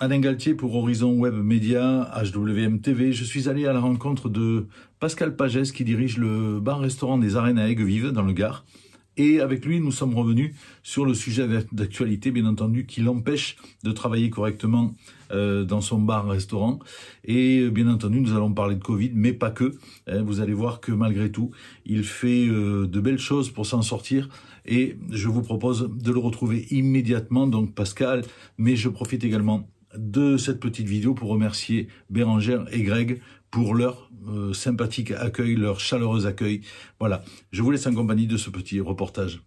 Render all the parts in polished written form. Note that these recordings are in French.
Alain Galtier pour Horizon Web Média, HWM TV. Je suis allé à la rencontre de Pascal Pagès qui dirige le bar-restaurant des Arènes à Aigues-Vives dans le Gard. Et avec lui, nous sommes revenus sur le sujet d'actualité, bien entendu, qui l'empêche de travailler correctement dans son bar-restaurant. Et bien entendu, nous allons parler de Covid, mais pas que. Vous allez voir que malgré tout, il fait de belles choses pour s'en sortir. Et je vous propose de le retrouver immédiatement, donc Pascal. Mais je profite également de cette petite vidéo pour remercier Bérangère et Greg pour leur sympathique accueil, leur chaleureux accueil. Voilà, je vous laisse en compagnie de ce petit reportage.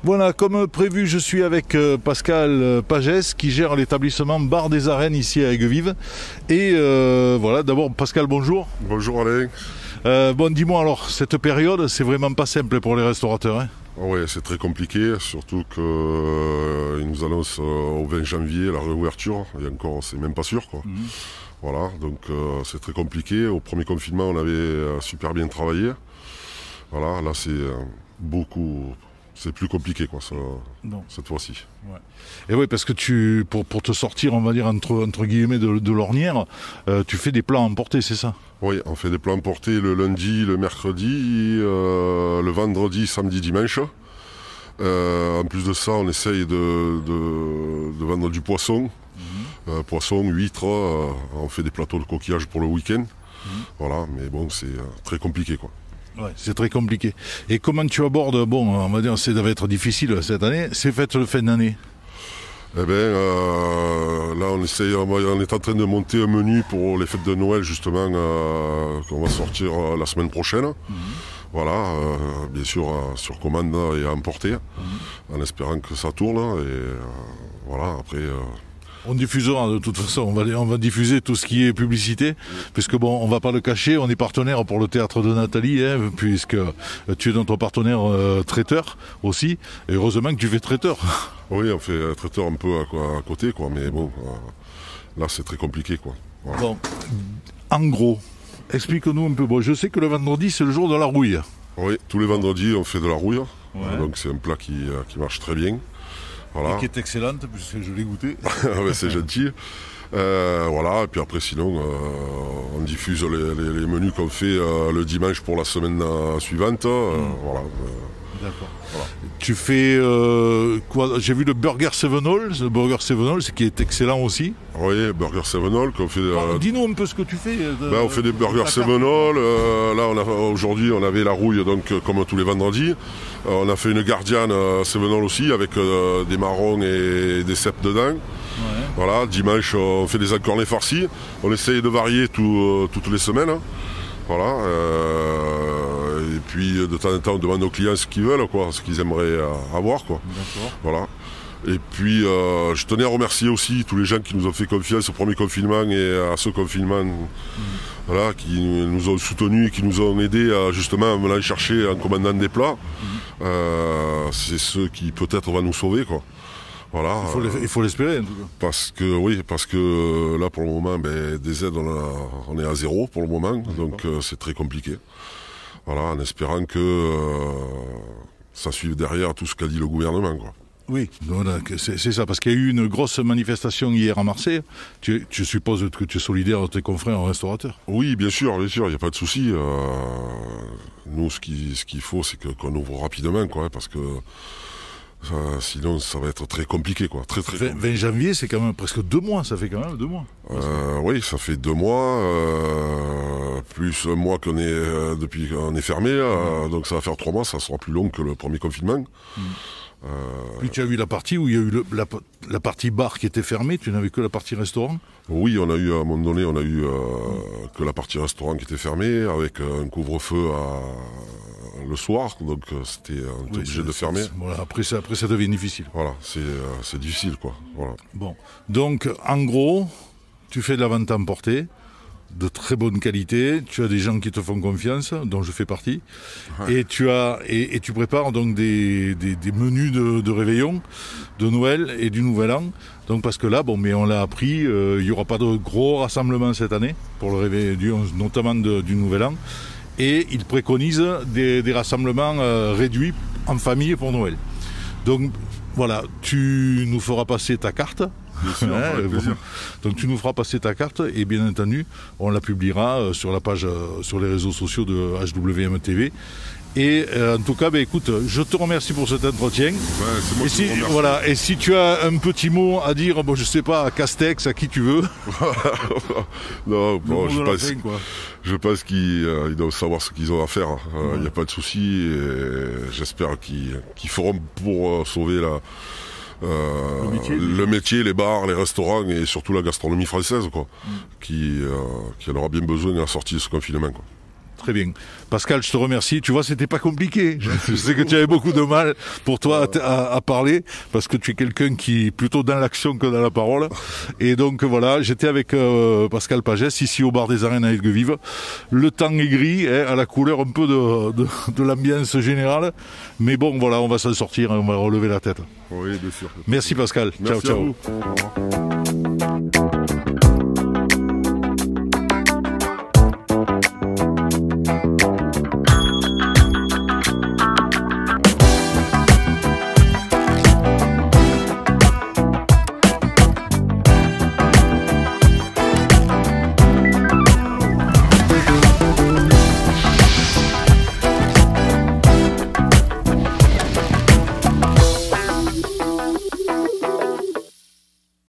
Voilà, comme prévu, je suis avec Pascal Pagès qui gère l'établissement Bar des Arènes ici à Aigues-Vives. Et voilà, d'abord Pascal, bonjour. Bonjour Alain. Bon, dis-moi alors, cette période, c'est vraiment pas simple pour les restaurateurs, hein? Oui, c'est très compliqué, surtout qu'ils nous annoncent au 20 janvier la réouverture, et encore, c'est même pas sûr, quoi. Voilà, donc c'est très compliqué. Au premier confinement, on avait super bien travaillé. Voilà, là, c'est beaucoup... C'est plus compliqué, quoi, cette fois-ci. Ouais. Et oui, parce que pour te sortir, on va dire, entre guillemets, de l'ornière, tu fais des plats emportés, c'est ça? Oui, on fait des plats emportés le lundi, le mercredi, le vendredi, samedi, dimanche. En plus de ça, on essaye de vendre du poisson. Poisson, huîtres, on fait des plateaux de coquillage pour le week-end. Voilà, mais bon, c'est très compliqué, quoi. Ouais, c'est très compliqué. Et comment tu abordes, bon, on va dire, ça va être difficile cette année, ces fêtes de fin d'année? Eh bien, là, on est en train de monter un menu pour les fêtes de Noël, justement, qu'on va sortir la semaine prochaine. Voilà, bien sûr, sur commande et à emporter, en espérant que ça tourne. Et voilà, après... On diffusera de toute façon, on va diffuser tout ce qui est publicité, puisque bon, on va pas le cacher, on est partenaire pour le théâtre de Nathalie, hein, puisque tu es notre partenaire traiteur aussi, et heureusement que tu fais traiteur. Oui, on fait traiteur un peu à côté, quoi, mais bon, là c'est très compliqué, quoi. Voilà. Bon, en gros, explique-nous un peu, bon, je sais que le vendredi c'est le jour de la rouille. Oui, tous les vendredis on fait de la rouille, donc c'est un plat qui marche très bien. Voilà. Et qui est excellente, puisque je l'ai goûté. C'est gentil. Voilà, et puis après sinon, on diffuse les menus qu'on fait le dimanche pour la semaine suivante. Voilà. D'accord. Voilà. Tu fais quoi? J'ai vu le Burger Sevenol, ce qui est excellent aussi. Oui, Burger Sevenol qu'on fait. Dis-nous un peu ce que tu fais. On fait des Burger Sevenol. Là, aujourd'hui, on avait la rouille, donc comme tous les vendredis. On a fait une Gardiane Sevenol aussi avec des marrons et des cèpes dedans. Ouais. Voilà, dimanche, on fait des encornets farcis. On essaye de varier toutes les semaines. Voilà. Et puis de temps en temps, on demande aux clients ce qu'ils veulent, quoi, ce qu'ils aimeraient avoir, quoi. Voilà. Et puis, je tenais à remercier aussi tous les gens qui nous ont fait confiance au premier confinement et à ce confinement, voilà, qui nous ont soutenus et qui nous ont aidés justement à me aller chercher en commandant des plats. C'est ceux qui peut-être vont nous sauver, quoi. Voilà. Il faut l'espérer en tout cas. Parce que là pour le moment, des aides on est à zéro pour le moment, donc c'est très compliqué. Voilà, en espérant que ça suive derrière tout ce qu'a dit le gouvernement, quoi. Oui, voilà, c'est ça, parce qu'il y a eu une grosse manifestation hier à Marseille. Je suppose que tu es solidaire de tes confrères restaurateurs. Oui, bien sûr, il n'y a pas de souci. Nous, ce qu'il faut, c'est qu'on ouvre rapidement, quoi, parce que sinon, ça va être très compliqué, quoi. Très compliqué. 20 janvier, c'est quand même presque 2 mois, ça fait quand même 2 mois. Oui, ça fait 2 mois, plus un mois depuis qu'on est fermé, donc ça va faire 3 mois, ça sera plus long que le premier confinement. Puis tu as vu la partie où il y a eu la partie bar qui était fermée, tu n'avais que la partie restaurant? Oui, on a eu, à un moment donné, que la partie restaurant qui était fermée, avec un couvre-feu le soir, donc c'était obligé de fermer. Voilà, après ça devient difficile. Voilà, c'est difficile, quoi. Voilà. Bon, donc en gros, tu fais de la vente à emporter, de très bonne qualité, tu as des gens qui te font confiance, dont je fais partie, ouais. Et tu prépares donc des menus de réveillon, de Noël et du Nouvel An. Donc parce que là, bon, mais on l'a appris, il n'y aura pas de gros rassemblements cette année pour le réveillon, notamment du Nouvel An. Et ils préconisent des rassemblements réduits en famille pour Noël. Donc voilà, tu nous feras passer ta carte. Bien sûr, avec plaisir. Donc tu nous feras passer ta carte et bien entendu, on la publiera sur la page, sur les réseaux sociaux de HWM TV. Et en tout cas, écoute, je te remercie pour cet entretien. C'est moi qui te remercie. Voilà, et si tu as un petit mot à dire, bon, je sais pas, à Castex, à qui tu veux. Non, bon, je pense qu'ils doivent savoir ce qu'ils ont à faire. Il n'y a pas de souci. J'espère qu'ils feront pour sauver le métier, les bars, les restaurants et surtout la gastronomie française, quoi, qui en aura bien besoin à la sortie de ce confinement, quoi. Très bien. Pascal, je te remercie. Tu vois, c'était pas compliqué. Je sais que tu avais beaucoup de mal pour toi à parler, parce que tu es quelqu'un qui est plutôt dans l'action que dans la parole. Et donc voilà, j'étais avec Pascal Pagès, ici au bar des Arènes à Aigues-Vives. Le temps est gris, à la couleur un peu de l'ambiance générale. Mais bon, voilà, on va s'en sortir, on va relever la tête. Oui, bien sûr. Merci Pascal. Merci ciao, ciao. Au revoir.